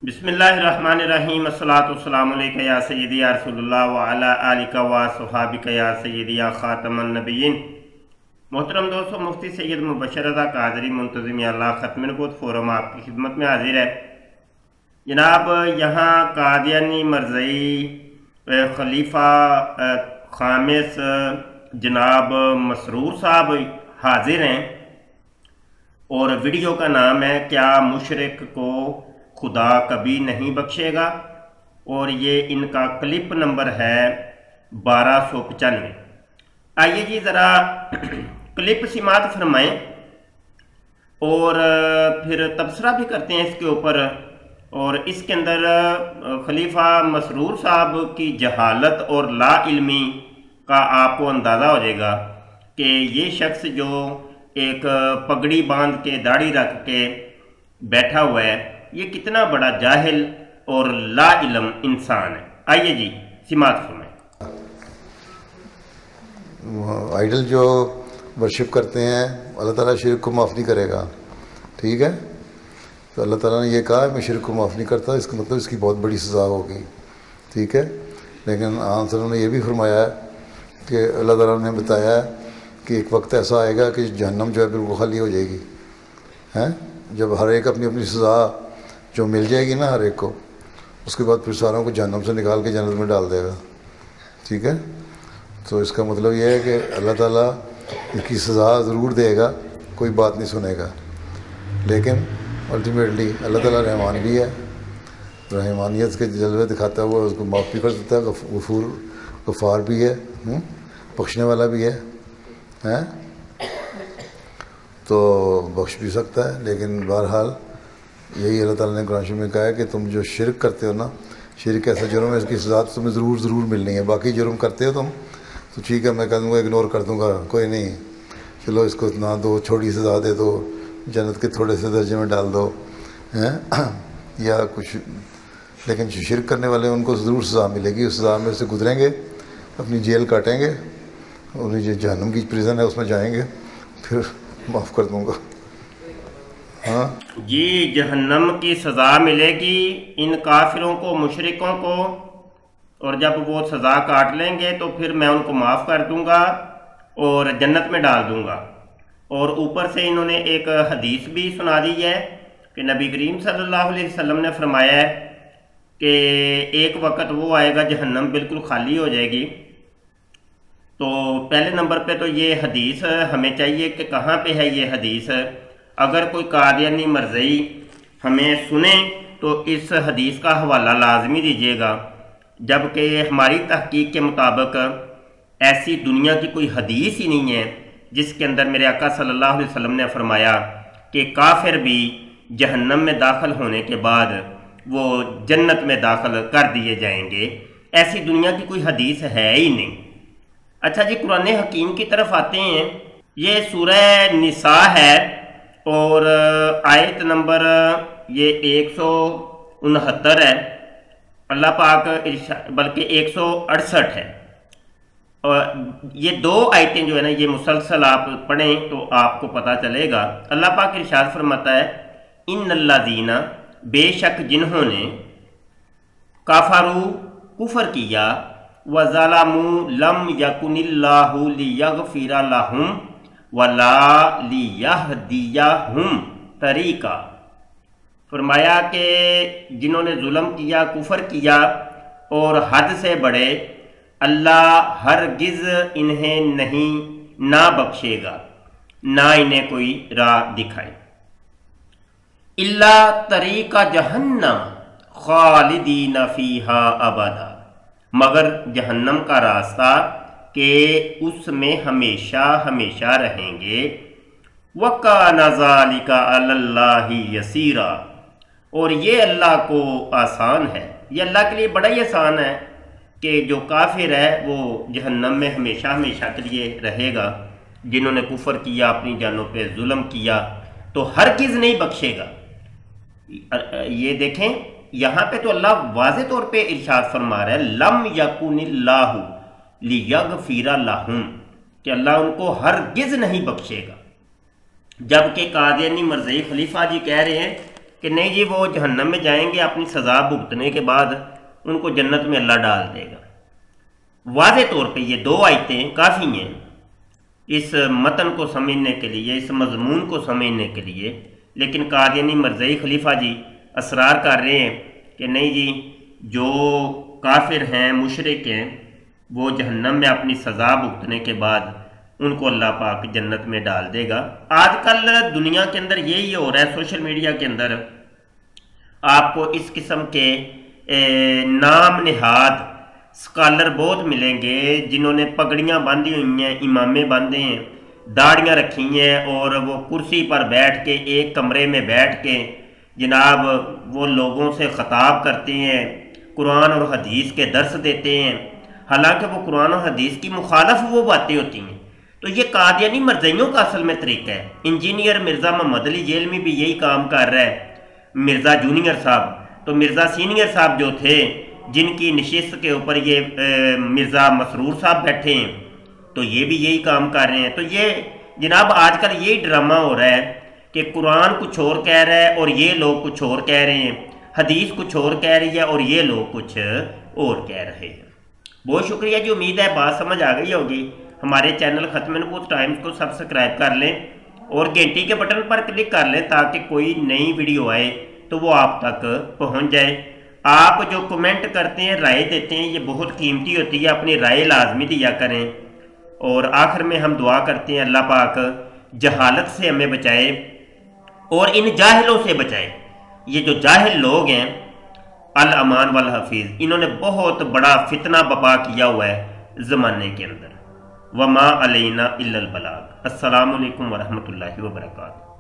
بسم اللہ الرحمن الرحیم الصلاۃ والسلام علیکہ یا سیدی یا رسول اللہ وعلی آلک و صحابک یا سیدی یا خاتم النبیین۔ محترم دوستو، مفتی سید مبشر رضا قادری منتظم اللہ ختم نبوت فورم آپ کی خدمت میں حاضر ہے۔ جناب، یہاں قادیانی مرزئی خلیفہ خامس جناب مسرور صاحب حاضر ہیں، اور ویڈیو کا نام ہے کیا مشرک کو خدا کبھی نہیں بخشے گا، اور یہ ان کا کلپ نمبر ہے 1295۔ آئیے جی ذرا کلپ سماعت فرمائیں اور پھر تبصرہ بھی کرتے ہیں اس کے اوپر۔ اور اس کے اندر خلیفہ مسرور صاحب کی جہالت اور لا علمی کا آپ کو اندازہ ہو جائے گا کہ یہ شخص جو ایک پگڑی باندھ کے داڑھی رکھ کے بیٹھا ہوا ہے، یہ کتنا بڑا جاہل اور لا علم انسان ہے۔ آئیے جی سماعت فرمائیں۔ آئیڈل جو ورشپ کرتے ہیں اللہ تعالیٰ شرک کو معاف نہیں کرے گا، ٹھیک ہے؟ تو اللہ تعالیٰ نے یہ کہا میں شرک کو معاف نہیں کرتا، اس کا مطلب اس کی بہت بڑی سزا ہوگی، ٹھیک ہے؟ لیکن آن صلی اللہ نے یہ بھی فرمایا ہے کہ اللہ تعالیٰ نے بتایا ہے کہ ایک وقت ایسا آئے گا کہ جہنم جو ہے بالکل خالی ہو جائے گی، ہیں؟ جب ہر ایک اپنی اپنی سزا جو مل جائے گی نا ہر ایک کو، اس کے بعد پھر ساروں کو جہنم سے نکال کے جنت میں ڈال دے گا، ٹھیک ہے؟ تو اس کا مطلب یہ ہے کہ اللہ تعالیٰ اس کی سزا ضرور دے گا، کوئی بات نہیں سنے گا، لیکن الٹیمیٹلی اللہ تعالیٰ رحمان بھی ہے، رحمانیت کے جلوے دکھاتا ہوا اس کو معاف بھی کر دیتا ہے، غفار بھی ہے، بخشنے والا بھی ہے، ہیں؟ تو بخش بھی سکتا ہے۔ لیکن بہرحال یہی اللہ تعالیٰ نے قرآن شریف میں کہا ہے کہ تم جو شرک کرتے ہو نا، شرک ایسا جرم ہے اس کی سزا تمہیں ضرور ملنی ہے۔ باقی جرم کرتے ہو تم تو ٹھیک ہے، میں کہہ دوں گا اگنور کر دوں گا، کوئی نہیں، چلو اس کو نہ دو، چھوٹی سزا دے دو، جنت کے تھوڑے سے درجے میں ڈال دو، ہیں؟ یا کچھ، لیکن جو شرک کرنے والے ان کو ضرور سزا ملے گی، اس سزا میں سے گزریں گے، اپنی جیل کاٹیں گے، اور جو جہنم کی پریزن ہے اس میں جائیں گے، پھر معاف کر دوں گا۔ ہاں جی، جہنم کی سزا ملے گی ان کافروں کو، مشرکوں کو، اور جب وہ سزا کاٹ لیں گے تو پھر میں ان کو معاف کر دوں گا اور جنت میں ڈال دوں گا۔ اور اوپر سے انہوں نے ایک حدیث بھی سنا دی ہے کہ نبی کریم صلی اللہ علیہ وسلم نے فرمایا ہے کہ ایک وقت وہ آئے گا جہنم بالکل خالی ہو جائے گی۔ تو پہلے نمبر پہ تو یہ حدیث ہمیں چاہیے کہ کہاں پہ ہے یہ حدیث۔ اگر کوئی قادیانی مرزئی ہمیں سنے تو اس حدیث کا حوالہ لازمی دیجیے گا، جبکہ ہماری تحقیق کے مطابق ایسی دنیا کی کوئی حدیث ہی نہیں ہے جس کے اندر میرے آقا صلی اللہ علیہ وسلم نے فرمایا کہ کافر بھی جہنم میں داخل ہونے کے بعد وہ جنت میں داخل کر دیے جائیں گے۔ ایسی دنیا کی کوئی حدیث ہے ہی نہیں۔ اچھا جی، قرآن حکیم کی طرف آتے ہیں۔ یہ سورہ نساء ہے اور آیت نمبر یہ 169 ہے، اللہ پاک بلکہ 168 ہے، اور یہ دو آیتیں جو ہے نا یہ مسلسل آپ پڑھیں تو آپ کو پتہ چلے گا۔ اللہ پاک ارشاد فرماتا ہے ان الذین، بے شک جنہوں نے کافروا کفر کیا، وظلموا لم یکن اللہ لیغفر لہم ولا لیہدیہم طریقا۔ فرمایا کہ جنہوں نے ظلم کیا، کفر کیا اور حد سے بڑھے، اللہ ہرگز انہیں نہیں نہ بخشے گا، نہ انہیں کوئی راہ دکھائے۔ اللہ طریقہ جہنم خالدین فیہا ابدا، مگر جہنم کا راستہ کہ اس میں ہمیشہ ہمیشہ رہیں گے۔ وَكَانَ ذَلِكَ عَلَى اللَّهِ يَسِيرًا، اور یہ اللہ کو آسان ہے، یہ اللہ کے لیے بڑا ہی آسان ہے کہ جو کافر ہے وہ جہنم میں ہمیشہ ہمیشہ کے لیے رہے گا۔ جنہوں نے کفر کیا، اپنی جانوں پہ ظلم کیا، تو ہرگز نہیں بخشے گا۔ یہ دیکھیں یہاں پہ تو اللہ واضح طور پہ ارشاد فرما رہا ہے لم یکن اللہ لیغفر لہم، کہ اللہ ان کو ہرگز نہیں بخشے گا، جبکہ قادیانی مرزئی خلیفہ جی کہہ رہے ہیں کہ نہیں جی وہ جہنم میں جائیں گے، اپنی سزا بھگتنے کے بعد ان کو جنت میں اللہ ڈال دے گا۔ واضح طور پہ یہ 2 آیتیں کافی ہیں اس متن کو سمجھنے کے لیے، اس مضمون کو سمجھنے کے لیے، لیکن قادیانی مرزائی خلیفہ جی اصرار کر رہے ہیں کہ نہیں جی جو کافر ہیں، مشرک ہیں، وہ جہنم میں اپنی سزا بھگتنے کے بعد ان کو اللہ پاک جنت میں ڈال دے گا۔ آج کل دنیا کے اندر یہی ہو رہا ہے، سوشل میڈیا کے اندر آپ کو اس قسم کے نام نہاد اسکالر بہت ملیں گے جنہوں نے پگڑیاں باندھی ہوئی ہیں، امامے باندھے ہیں، داڑیاں رکھی ہیں، اور وہ کرسی پر بیٹھ کے ایک کمرے میں بیٹھ کے جناب وہ لوگوں سے خطاب کرتے ہیں، قرآن اور حدیث کے درس دیتے ہیں، حالانکہ وہ قرآن اور حدیث کی مخالف وہ باتیں ہوتی ہیں۔ تو یہ قادیانی مرزائیوں کا اصل میں طریقہ ہے۔ انجینئر مرزا محمد علی جیلمی بھی یہی کام کر رہا ہے، مرزا جونیئر صاحب، تو مرزا سینئر صاحب جو تھے جن کی نشست کے اوپر یہ مرزا مسرور صاحب بیٹھے ہیں، تو یہ بھی یہی کام کر رہے ہیں۔ تو یہ جناب آج کل یہی ڈرامہ ہو رہا ہے کہ قرآن کچھ اور کہہ رہا ہے اور یہ لوگ کچھ اور کہہ رہے ہیں، حدیث کچھ اور کہہ رہی ہے اور یہ لوگ کچھ اور کہہ رہے ہیں۔ بہت شکریہ جی، امید ہے بات سمجھ آ گئی ہوگی۔ ہمارے چینل ختم نبوت ٹائمز کو سبسکرائب کر لیں اور گھنٹی کے بٹن پر کلک کر لیں تاکہ کوئی نئی ویڈیو آئے تو وہ آپ تک پہنچ جائے۔ آپ جو کمنٹ کرتے ہیں، رائے دیتے ہیں، یہ بہت قیمتی ہوتی ہے، اپنی رائے لازمی دیا کریں۔ اور آخر میں ہم دعا کرتے ہیں اللہ پاک جہالت سے ہمیں بچائے اور ان جاہلوں سے بچائے۔ یہ جو جاہل لوگ ہیں الامان والحفیظ، انہوں نے بہت بڑا فتنہ بپا کیا ہوا ہے زمانے کے اندر۔ وما علینا الا البلاغ۔ السلام علیکم ورحمۃ اللہ وبرکاتہ۔